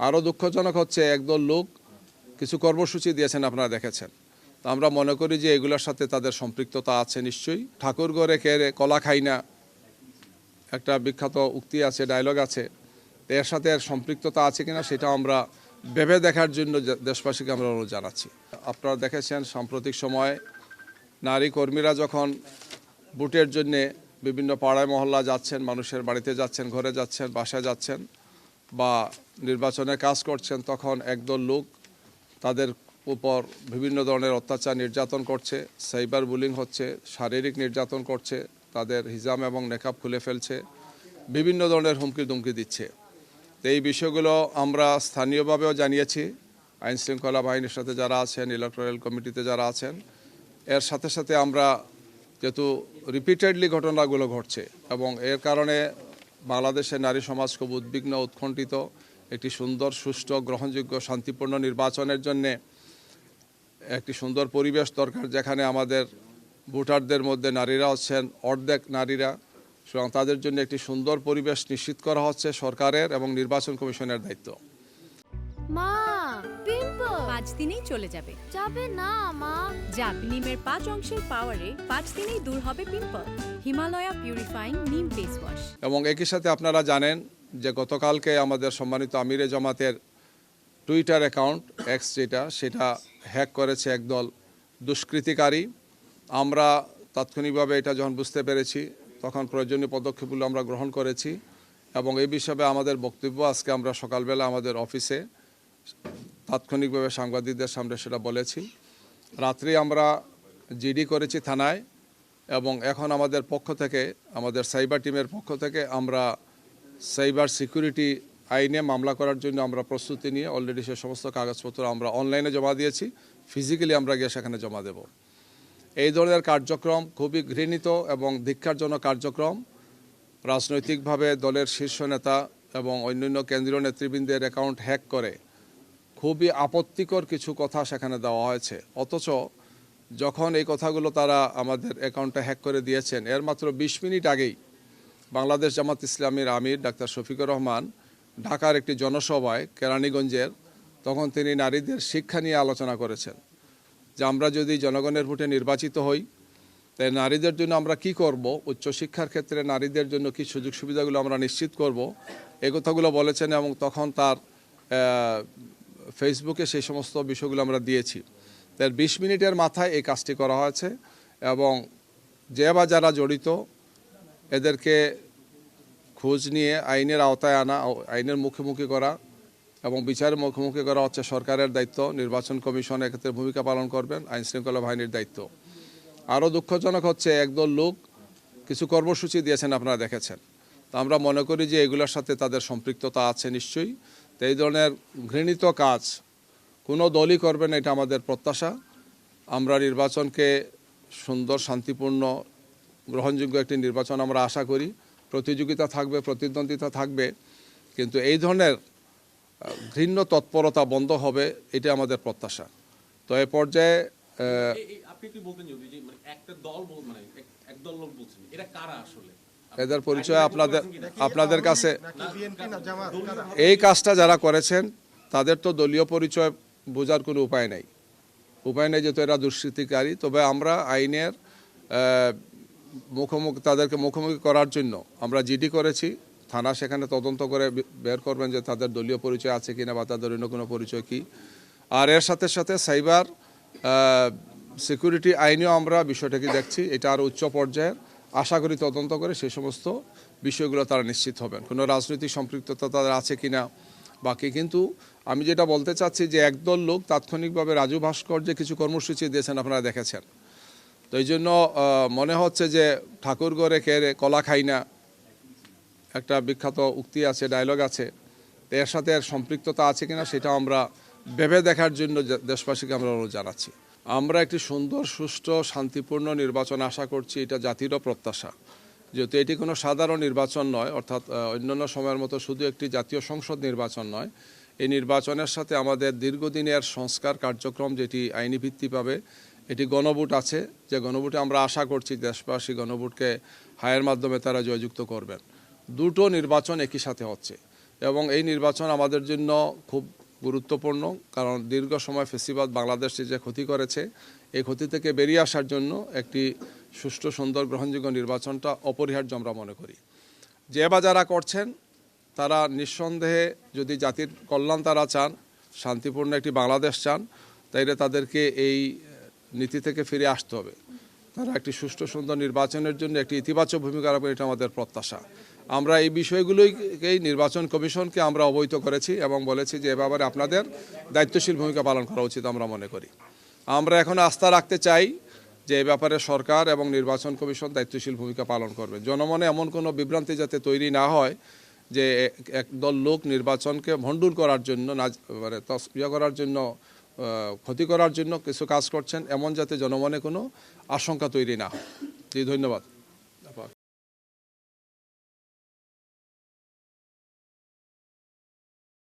আরও দুঃখজনক হচ্ছে একদল লোক কিছু কর্মসূচি দিয়েছেন, আপনারা দেখেছেন। তো আমরা মনে করি যে এগুলোর সাথে তাদের সম্পৃক্ততা আছে নিশ্চয়ই। ঠাকুর ঘরে কেড়ে কলা খাই না, একটা বিখ্যাত উক্তি আছে, ডায়লগ আছে। এর সাথে এর সম্পৃক্ততা আছে কিনা সেটা আমরা ভেবে দেখার জন্য দেশবাসীকে আমরা অনুরোধ জানাচ্ছি। আপনারা দেখেছেন সাম্প্রতিক সময়ে নারী কর্মীরা যখন ভোটের জন্যে বিভিন্ন পাড়ায় মহল্লা যাচ্ছেন, মানুষের বাড়িতে যাচ্ছেন, ঘরে যাচ্ছেন, বাসায় যাচ্ছেন বা নির্বাচনের কাজ করছেন, তখন একদল লোক তাদের উপর বিভিন্ন ধরনের অত্যাচার নির্যাতন করছে, সাইবার বুলিং হচ্ছে, শারীরিক নির্যাতন করছে, তাদের হিজাম এবং নেকাব খুলে ফেলছে, বিভিন্ন ধরনের হুমকি দুমকি দিচ্ছে। তো এই বিষয়গুলো আমরা স্থানীয়ভাবেও জানিয়েছি আইন শৃঙ্খলা বাহিনীর সাথে যারা আছেন, ইলেকটোরাল কমিটিতে যারা আছেন। এর সাথে সাথে আমরা যেহেতু রিপিটেডলি ঘটনাগুলো ঘটছে এবং এর কারণে বাংলাদেশের নারী সমাজ খুব উদ্বিগ্ন, উৎকণ্ঠিত। একটি সুন্দর, সুষ্ঠু, গ্রহণযোগ্য, শান্তিপূর্ণ নির্বাচনের জন্যে একটি সুন্দর পরিবেশ দরকার, যেখানে আমাদের ভোটারদের মধ্যে নারীরা হচ্ছেন অর্ধেক নারীরা। সুতরাং তাদের জন্য একটি সুন্দর পরিবেশ নিশ্চিত করা হচ্ছে সরকারের এবং নির্বাচন কমিশনের দায়িত্ব। মা, পিম্পল 5 দিনেই চলে যাবে। যাবে না মা। যাবে নিমের 5 অংশের পাওয়ারে 5 দিনেই দূর হবে পিম্পল। হিমালয়া পিউরিফাইং নিম ফেস ওয়াশ। এবং একই সাথে আপনারা জানেন যে গতকালকে আমাদের সম্মানিত আমিরে জামাতের টুইটার অ্যাকাউন্ট এক্স সেটা হ্যাক করেছে একদল দুষ্কৃতিকারী। আমরা তাৎক্ষণিকভাবে এটা যখন বুঝতে পেরেছি, তখন প্রয়োজনীয় পদক্ষেপগুলো আমরা গ্রহণ করেছি এবং এই বিষয়ে আমাদের বক্তব্য আজকে আমরা সকালবেলা আমাদের অফিসে তাৎক্ষণিকভাবে সাংবাদিকদের সামনে সেটা বলেছি। রাত্রি আমরা জিডি করেছি থানায় এবং এখন আমাদের পক্ষ থেকে, আমাদের সাইবার টিমের পক্ষ থেকে আমরা সাইবার সিকিউরিটি আইনে মামলা করার জন্য আমরা প্রস্তুতি নিয়ে অলরেডি সে সমস্ত কাগজপত্র আমরা অনলাইনে জমা দিয়েছি, ফিজিক্যালি আমরা গিয়ে সেখানে জমা দেব। এই ধরনের কার্যক্রম খুবই ঘৃণিত এবং ধিক্কারজনক কার্যক্রম। রাজনৈতিকভাবে দলের শীর্ষ নেতা এবং অন্যান্য কেন্দ্রীয় নেতৃবৃন্দের অ্যাকাউন্ট হ্যাক করে খুবই আপত্তিকর কিছু কথা সেখানে দেওয়া হয়েছে। অথচ যখন এই কথাগুলো তারা আমাদের অ্যাকাউন্টটা হ্যাক করে দিয়েছেন, এর মাত্র 20 মিনিট আগেই বাংলাদেশ জামাত ইসলামীর আমির ডাক্তার শফিকুর রহমান ঢাকার একটি জনসভায় কেরানীগঞ্জের, তখন তিনি নারীদের শিক্ষা নিয়ে আলোচনা করেছেন যে আমরা যদি জনগণের ভোটে নির্বাচিত হই, তাই নারীদের জন্য আমরা কি করব, উচ্চশিক্ষার ক্ষেত্রে নারীদের জন্য কি সুযোগ সুবিধাগুলো আমরা নিশ্চিত করব, এই কথাগুলো বলেছেন এবং তখন তার ফেসবুকে সেই সমস্ত বিষয়গুলো আমরা দিয়েছি। তার 20 মিনিটের মাথায় এই কাজটি করা হয়েছে এবং যে বা যারা জড়িত এদেরকে খোঁজ নিয়ে আইনের আওতায় আনা, আইনের মুখোমুখি করা এবং বিচারের মুখোমুখি করা হচ্ছে সরকারের দায়িত্ব। নির্বাচন কমিশন এক্ষেত্রে ভূমিকা পালন করবেন, আইন শৃঙ্খলা বাহিনীর দায়িত্ব। আরও দুঃখজনক হচ্ছে একদল লোক কিছু কর্মসূচি দিয়েছেন, আপনারা দেখেছেন। তো আমরা মনে করি যে এগুলোর সাথে তাদের সম্পৃক্ততা আছে নিশ্চয়ই। তো এই ধরনের ঘৃণিত কাজ কোনো দলই করবে না, এটা আমাদের প্রত্যাশা। আমরা নির্বাচনকে সুন্দর, শান্তিপূর্ণ, গ্রহণযোগ্য একটি নির্বাচন আমরা আশা করি। প্রতিযোগিতা থাকবে, প্রতিদ্বন্দ্বিতা থাকবে, কিন্তু এই ধরনের ঘৃণ্য তৎপরতা বন্ধ হবে, এটা আমাদের প্রত্যাশা। তো এ পর্যায়ে আপনি কি বলতেন যে একটা দল মানে একদল লোক বলছেন, এরা কারা আসলে? এদের পরিচয় আপনাদের কাছে, এই কাজটা যারা করেছেন তাদের তো দলীয় পরিচয় বোঝার কোনো উপায় নেই, যেহেতু এরা দুষ্কৃতিকারী। তবে আমরা আইনের তাদেরকে মুখোমুখি করার জন্য আমরা জিডি করেছি, থানা সেখানে তদন্ত করে বের করবেন যে তাদের দলীয় পরিচয় আছে কিনা বা তাদের অন্য কোনো পরিচয় কি। আর এর সাথে সাথে সাইবার সিকিউরিটি আইনেও আমরা বিষয়টাকে দেখছি, এটা আরও উচ্চ পর্যায়ের। আশা করি তদন্ত করে সেই সমস্ত বিষয়গুলো তারা নিশ্চিত হবেন, কোনো রাজনৈতিক সম্পৃক্ততা তাদের আছে কিনা বাকি। কিন্তু আমি যেটা বলতে চাচ্ছি যে একদল লোক তাৎক্ষণিকভাবে রাজু ভাস্কর্য কিছু কর্মসূচি দিয়েছেন, আপনারা দেখেছেন। তো এই জন্য মনে হচ্ছে যে ঠাকুর ঘরে কেড়ে কলা খাই না, একটা বিখ্যাত উক্তি আছে, ডায়লগ আছে। এর সাথে এর সম্পৃক্ততা আছে কিনা সেটা আমরা ভেবে দেখার জন্য দেশবাসীকে আমরা অনুরোধ জানাচ্ছি। আমরা একটি সুন্দর, সুষ্ঠু, শান্তিপূর্ণ নির্বাচন আশা করছি, এটা জাতিরও প্রত্যাশা। যেহেতু এটি কোনো সাধারণ নির্বাচন নয়, অর্থাৎ অন্যান্য সময়ের মতো শুধু একটি জাতীয় সংসদ নির্বাচন নয়, এই নির্বাচনের সাথে আমাদের দীর্ঘদিনের সংস্কার কার্যক্রম যেটি আইনি ভিত্তি পাবে, এটি গণভোট আছে, যে গণভোটে আমরা আশা করছি দেশবাসী গণভোটকে হায়ের মাধ্যমে তারা জয়যুক্ত করবেন। দুটো নির্বাচন একই সাথে হচ্ছে, এবং এই নির্বাচন আমাদের জন্য খুব গুরুত্বপূর্ণ, কারণ দীর্ঘ সময় ফেসিবাদ বাংলাদেশে যে ক্ষতি করেছে এই ক্ষতি থেকে বেরিয়ে আসার জন্য একটি সুষ্ঠু সুন্দর গ্রহণযোগ্য নির্বাচনটা অপরিহার্য আমরা মনে করি। যে বা যারা করছেন তারা নিঃসন্দেহে যদি জাতির কল্যাণ তারা চান, শান্তিপূর্ণ একটি বাংলাদেশ চান, তাইলে তাদেরকে এই নীতি থেকে ফিরে আসতে হবে। তারা একটি সুষ্ঠু সুন্দর নির্বাচনের জন্য একটি ইতিবাচক ভূমিকা রাখবেন, এটা আমাদের প্রত্যাশা। আমরা এই বিষয়গুলোকেই নির্বাচন কমিশনকে আমরা অবহিত করেছি এবং বলেছি যে এ ব্যাপারে আপনাদের দায়িত্বশীল ভূমিকা পালন করা উচিত আমরা মনে করি। আমরা এখন আস্থা রাখতে চাই যে এ ব্যাপারে সরকার এবং নির্বাচন কমিশন দায়িত্বশীল ভূমিকা পালন করবে। জনমনে এমন কোনো বিভ্রান্তি যাতে তৈরি না হয় যে একদল লোক নির্বাচনকে ভণ্ডুল করার জন্য করার জন্য ক্ষতি করার জন্য কিছু কাজ করছেন, এমন যাতে জনমনে কোনো আশঙ্কা তৈরি না হয়। জি, ধন্যবাদ।